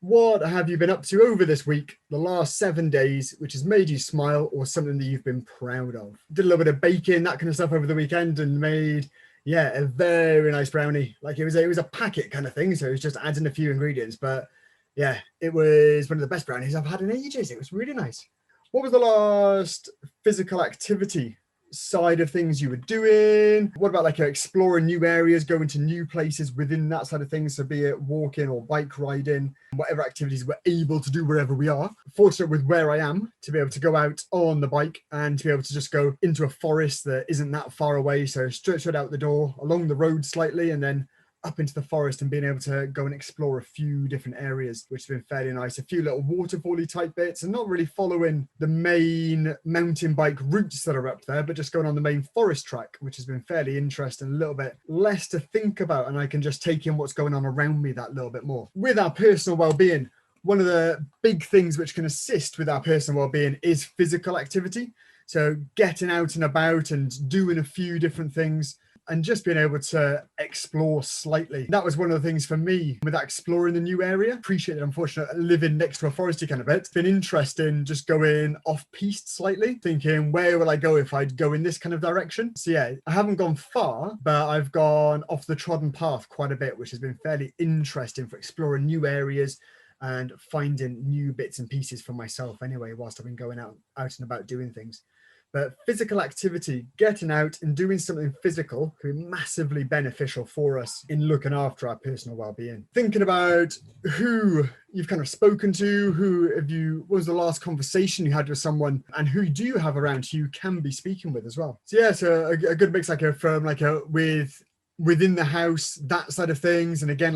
What have you been up to over this week, the last 7 days, which has made you smile or something that you've been proud of? Did a little bit of baking, that kind of stuff over the weekend and made, yeah, a very nice brownie. Like it was a packet kind of thing. So it was just adding a few ingredients, but yeah, it was one of the best brownies I've had in ages. It was really nice. What was the last physical activity side of things you were doing? What about like exploring new areas, going to new places within that side of things? So be it walking or bike riding, whatever activities we're able to do wherever we are. Fortunate with where I am to be able to go out on the bike and to be able to just go into a forest that isn't that far away. So straight out the door, along the road slightly, and then up into the forest and being able to go and explore a few different areas, which has been fairly nice. A few little waterfally type bits and not really following the main mountain bike routes that are up there, but just going on the main forest track, which has been fairly interesting, a little bit less to think about. And I can just take in what's going on around me that little bit more. With our personal well-being, one of the big things which can assist with our personal well-being is physical activity. So getting out and about and doing a few different things and just being able to explore slightly. That was one of the things for me with exploring the new area. Appreciate it, unfortunately, living next to a foresty kind of bit. It's been interesting just going off-piste slightly, thinking, where will I go if I'd go in this kind of direction? So yeah, I haven't gone far, but I've gone off the trodden path quite a bit, which has been fairly interesting for exploring new areas and finding new bits and pieces for myself anyway, whilst I've been going out and about doing things. But physical activity, getting out and doing something physical can be massively beneficial for us in looking after our personal well-being. Thinking about who you've kind of spoken to, what was the last conversation you had with someone, and who do you have around who you can be speaking with as well. So yeah, so a good mix within the house, that side of things, and again,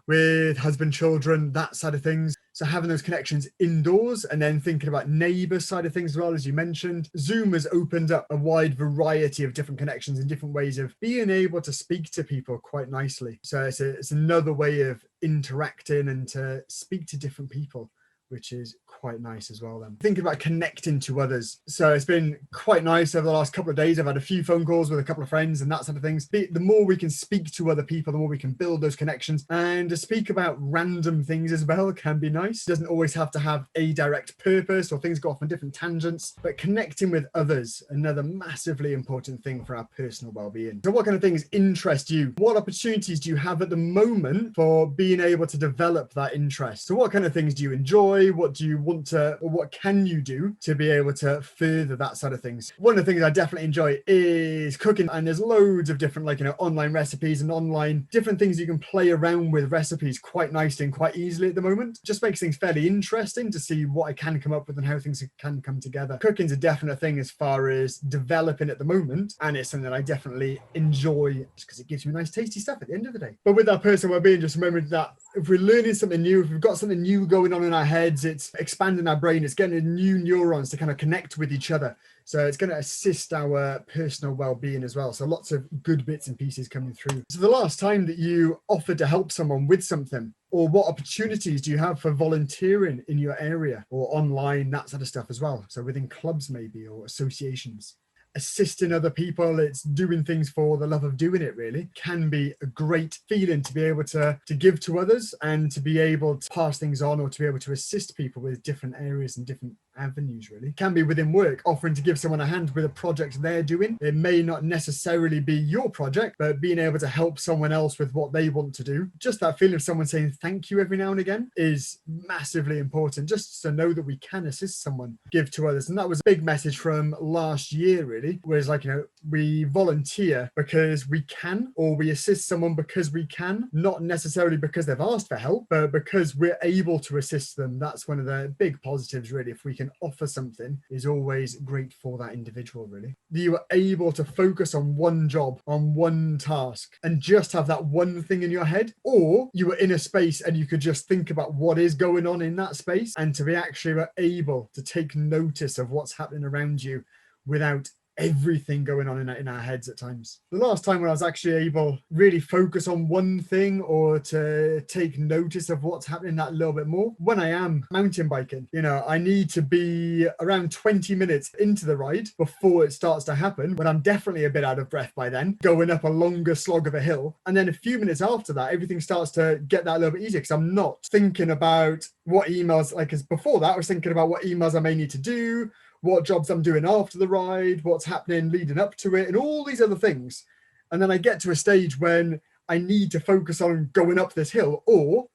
with husband, children, that side of things. So having those connections indoors and then thinking about neighbour side of things as well, as you mentioned. Zoom has opened up a wide variety of different connections and different ways of being able to speak to people quite nicely. So it's another way of interacting and to speak to different people, which is quite nice as well then. Thinking about connecting to others. So it's been quite nice over the last couple of days. I've had a few phone calls with a couple of friends and that sort of things. The more we can speak to other people, the more we can build those connections. And to speak about random things as well can be nice. It doesn't always have to have a direct purpose or things go off on different tangents, but connecting with others, another massively important thing for our personal well-being. So what kind of things interest you? What opportunities do you have at the moment for being able to develop that interest? So what kind of things do you enjoy? What do you want to, or what can you do to be able to further that side of things? One of the things I definitely enjoy is cooking, and there's loads of different online recipes and online different things you can play around with recipes quite nicely and quite easily at the moment. Just makes things fairly interesting to see what I can come up with and how things can come together. Cooking's a definite thing as far as developing at the moment, and it's something that I definitely enjoy because it gives me nice tasty stuff at the end of the day. But with our personal well-being, just remember that if we're learning something new, if we've got something new going on in our heads, it's expanding our brain, it's getting new neurons to kind of connect with each other. So it's going to assist our personal well-being as well. So lots of good bits and pieces coming through. So the last time that you offered to help someone with something, or what opportunities do you have for volunteering in your area or online, that sort of stuff as well? So within clubs maybe, or associations. Assisting other people, it's doing things for the love of doing it, really can be a great feeling to be able to give to others and to be able to pass things on, or to be able to assist people with different areas and different avenues. Really can be within work, offering to give someone a hand with a project they're doing. It may not necessarily be your project, but being able to help someone else with what they want to do. Just that feeling of someone saying thank you every now and again is massively important, just to know that we can assist someone, give to others. And that was a big message from last year, really, whereas we volunteer because we can, or we assist someone because we can, not necessarily because they've asked for help, but because we're able to assist them. That's one of the big positives, really. If we can offer something, is always great for that individual, really. You are able to focus on one job, on one task, and just have that one thing in your head, or you were in a space and you could just think about what is going on in that space, and to be actually able to take notice of what's happening around you without everything going on in our heads at times. The last time when I was actually able really focus on one thing or to take notice of what's happening that little bit more, when I am mountain biking. You know, I need to be around 20 minutes into the ride before it starts to happen, when I'm definitely a bit out of breath by then, going up a longer slog of a hill. And then a few minutes after that, everything starts to get that a little bit easier because I'm not thinking about what emails, like, as before that, I was thinking about what emails I may need to do, what jobs I'm doing after the ride, what's happening leading up to it, and all these other things. And then I get to a stage when I need to focus on going up this hill or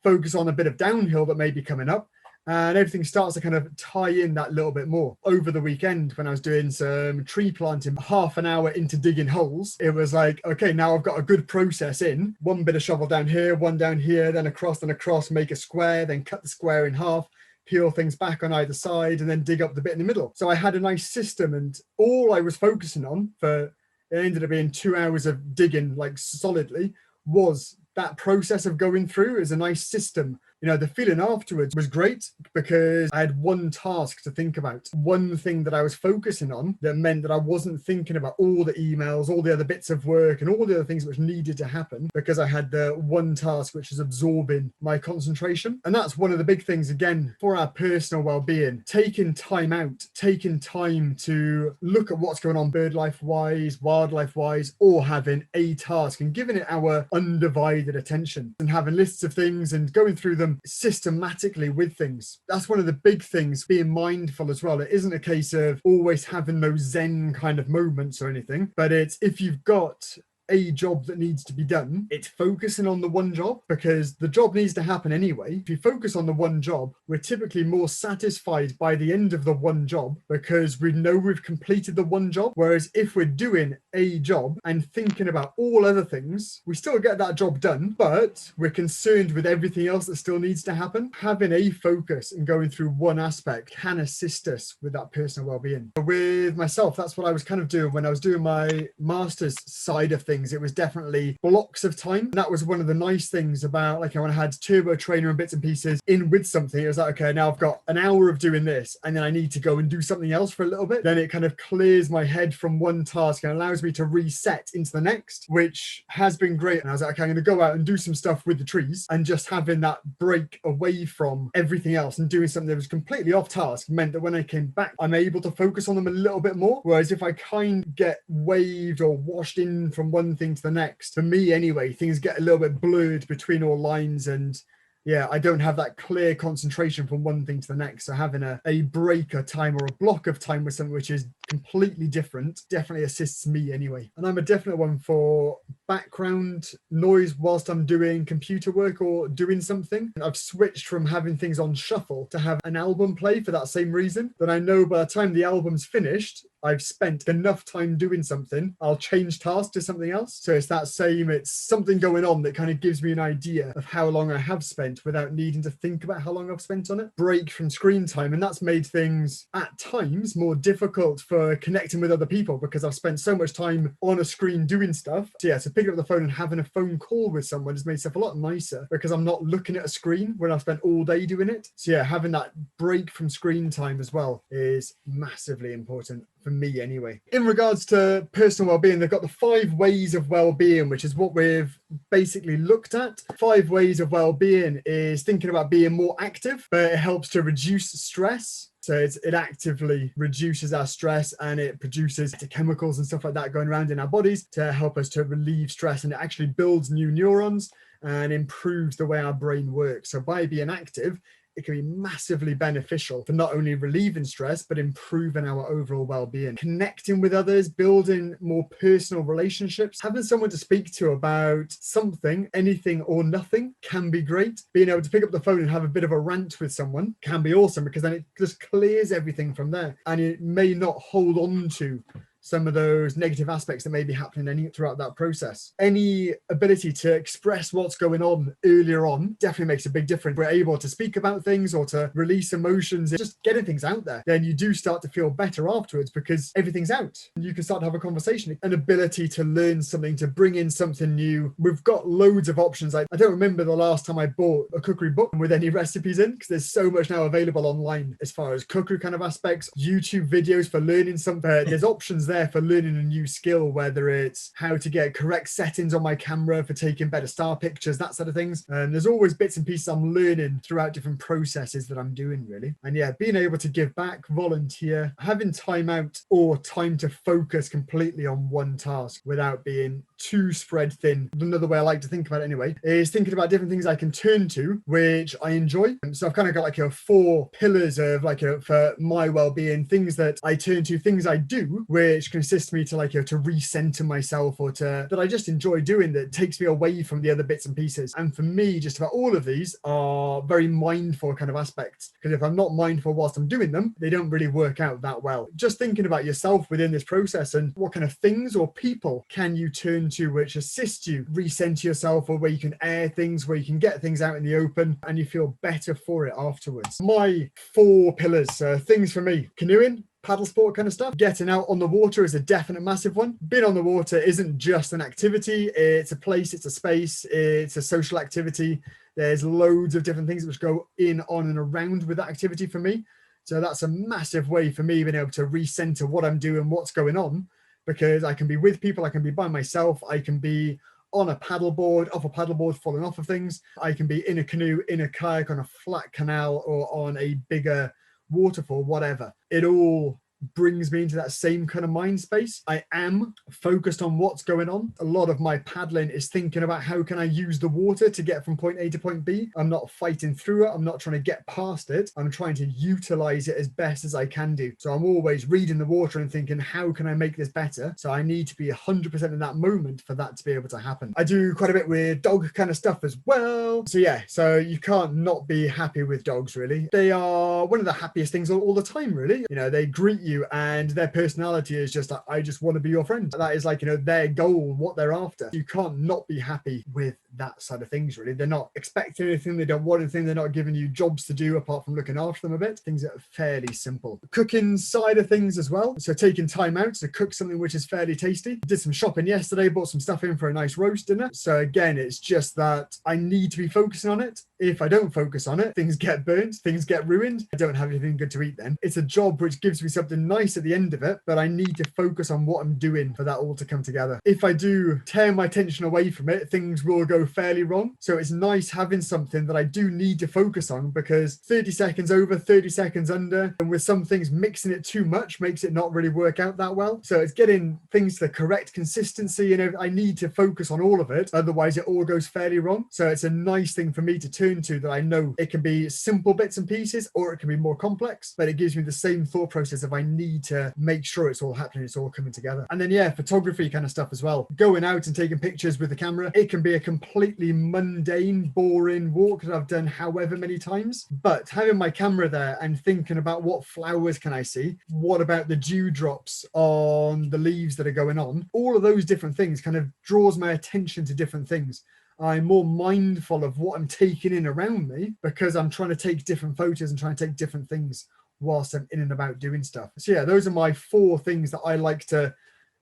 focus on a bit of downhill that may be coming up. And everything starts to kind of tie in that little bit more. Over the weekend, when I was doing some tree planting, half an hour into digging holes, it was like, okay, now I've got a good process in. One bit of shovel down here, one down here, then across, make a square, then cut the square in half, peel things back on either side, and then dig up the bit in the middle. So I had a nice system, and all I was focusing on for, it ended up being 2 hours of digging, like, solidly, was that process of going through as a nice system. You know, the feeling afterwards was great because I had one task to think about, one thing that I was focusing on that meant that I wasn't thinking about all the emails, all the other bits of work and all the other things which needed to happen, because I had the one task which is absorbing my concentration. And that's one of the big things, again, for our personal well-being, taking time out, taking time to look at what's going on bird life wise, wildlife wise, or having a task and giving it our undivided attention and having lists of things and going through them systematically with things. That's one of the big things, being mindful as well. It isn't a case of always having those Zen kind of moments or anything, but it's, if you've got a job that needs to be done, it's focusing on the one job, because the job needs to happen anyway. If you focus on the one job, we're typically more satisfied by the end of the one job because we know we've completed the one job. Whereas if we're doing a job and thinking about all other things, we still get that job done, but we're concerned with everything else that still needs to happen. Having a focus and going through one aspect can assist us with that personal well-being. With myself, that's what I was kind of doing when I was doing my master's side of things. It was definitely blocks of time. And that was one of the nice things about, like, when I had turbo trainer and bits and pieces in with something, it was like, okay, now I've got an hour of doing this and then I need to go and do something else for a little bit. Then it kind of clears my head from one task and allows me to reset into the next, which has been great. And I was like, okay, I'm going to go out and do some stuff with the trees, and just having that break away from everything else and doing something that was completely off task meant that when I came back, I'm able to focus on them a little bit more. Whereas if I kind of get waved or washed in from one thing to the next, for me anyway, things get a little bit blurred between all lines, and yeah, I don't have that clear concentration from one thing to the next. So having a break, a time, or a block of time with something which is completely different definitely assists me anyway. And I'm a definite one for background noise whilst I'm doing computer work or doing something. I've switched from having things on shuffle to have an album play for that same reason, that I know by the time the album's finished, I've spent enough time doing something, I'll change task to something else. So it's that same, it's something going on that kind of gives me an idea of how long I have spent without needing to think about how long I've spent on it. Break from screen time. And that's made things at times more difficult for connecting with other people because I've spent so much time on a screen doing stuff. So yeah, so picking up the phone and having a phone call with someone has made stuff a lot nicer because I'm not looking at a screen when I've spent all day doing it. So yeah, having that break from screen time as well is massively important. For me anyway. In regards to personal well-being, they've got the 5 ways of well-being, which is what we've basically looked at. 5 ways of well-being is thinking about being more active, but it helps to reduce stress. So it actively reduces our stress and it produces the chemicals and stuff like that going around in our bodies to help us to relieve stress, and it actually builds new neurons and improves the way our brain works. So by being active, it can be massively beneficial for not only relieving stress, but improving our overall well-being. Connecting with others, building more personal relationships, having someone to speak to about something, anything or nothing can be great. Being able to pick up the phone and have a bit of a rant with someone can be awesome because then it just clears everything from there. And it may not hold on to some of those negative aspects that may be happening throughout that process. Any ability to express what's going on earlier on definitely makes a big difference. We're able to speak about things or to release emotions, just getting things out there. Then you do start to feel better afterwards because everything's out. You can start to have a conversation, an ability to learn something, to bring in something new. We've got loads of options. I don't remember the last time I bought a cookery book with any recipes in, because there's so much now available online as far as cookery kind of aspects, YouTube videos for learning something. There's options there for learning a new skill, whether it's how to get correct settings on my camera for taking better star pictures, that sort of things. And there's always bits and pieces I'm learning throughout different processes that I'm doing, really. And yeah, being able to give back, volunteer, having time out or time to focus completely on one task without being too spread thin. Another way I like to think about it anyway is thinking about different things I can turn to, which I enjoy. So I've kind of got like 4 pillars of for my well-being, things that I turn to, things I do, which can assist me to to recenter myself, or that I just enjoy doing, that takes me away from the other bits and pieces. And for me, just about all of these are very mindful kind of aspects, because if I'm not mindful whilst I'm doing them, they don't really work out that well. Just thinking about yourself within this process and what kind of things or people can you turn to which assist you recenter yourself, or where you can air things, where you can get things out in the open and you feel better for it afterwards. My 4 pillars, things for me: canoeing, paddle sport kind of stuff. Getting out on the water is a definite massive one. Being on the water isn't just an activity, it's a place, it's a space, it's a social activity. There's loads of different things which go in, on and around with that activity for me. So that's a massive way for me being able to recenter what I'm doing, what's going on, because I can be with people, I can be by myself, I can be on a paddleboard, off a paddleboard, falling off of things. I can be in a canoe, in a kayak, on a flat canal, or on a bigger waterfall, whatever. It all brings me into that same kind of mind space. I am focused on what's going on. A lot of my paddling is thinking about how can I use the water to get from point A to point B. I'm not fighting through it. I'm not trying to get past it. I'm trying to utilize it as best as I can do. So I'm always reading the water and thinking, how can I make this better? So I need to be 100% in that moment for that to be able to happen. I do quite a bit with dog kind of stuff as well. So yeah, so you can't not be happy with dogs, really. They are one of the happiest things all the time, really. They greet you, and their personality is just like, I just want to be your friend. That is their goal, what they're after. You can't not be happy with that side of things, really. They're not expecting anything, they don't want anything, they're not giving you jobs to do apart from looking after them a bit. Things that are fairly simple. Cooking side of things as well, so taking time out to cook something which is fairly tasty. Did some shopping yesterday, bought some stuff in for a nice roast dinner. So again, it's just that I need to be focusing on it. If I don't focus on it, things get burnt, things get ruined. I don't have anything good to eat then. It's a job which gives me something nice at the end of it, but I need to focus on what I'm doing for that all to come together. If I do tear my attention away from it, things will go fairly wrong. So it's nice having something that I do need to focus on, because 30 seconds over, 30 seconds under, and with some things mixing it too much makes it not really work out that well. So it's getting things to the correct consistency, and I need to focus on all of it, otherwise it all goes fairly wrong. So it's a nice thing for me to turn to, that I know it can be simple bits and pieces, or it can be more complex, but it gives me the same thought process of I need to make sure it's all happening, it's all coming together. And then yeah, photography kind of stuff as well. Going out and taking pictures with the camera, it can be a completely mundane, boring walk that I've done however many times, but having my camera there and thinking about what flowers can I see, what about the dewdrops on the leaves that are going on, all of those different things kind of draws my attention to different things. I'm more mindful of what I'm taking in around me, because I'm trying to take different photos and trying to take different things whilst I'm in and about doing stuff. So yeah, those are my 4 things that I like to,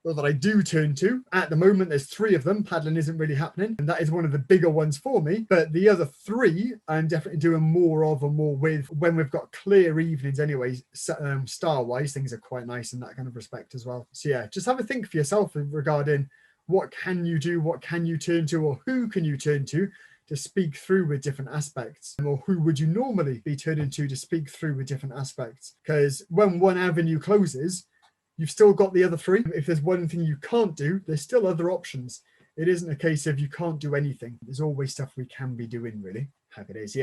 or that I do turn to. At the moment, there's 3 of them. Paddling isn't really happening, and that is one of the bigger ones for me. But the other 3, I'm definitely doing more of and more with when we've got clear evenings anyway. Star-wise, things are quite nice in that kind of respect as well. So yeah, just have a think for yourself regarding what can you do, what can you turn to, or who can you turn to speak through with different aspects, or who would you normally be turning to speak through with different aspects? Because when one avenue closes, you've still got the other 3. If there's one thing you can't do, there's still other options. It isn't a case of you can't do anything. There's always stuff we can be doing, really. Happy days. Yeah.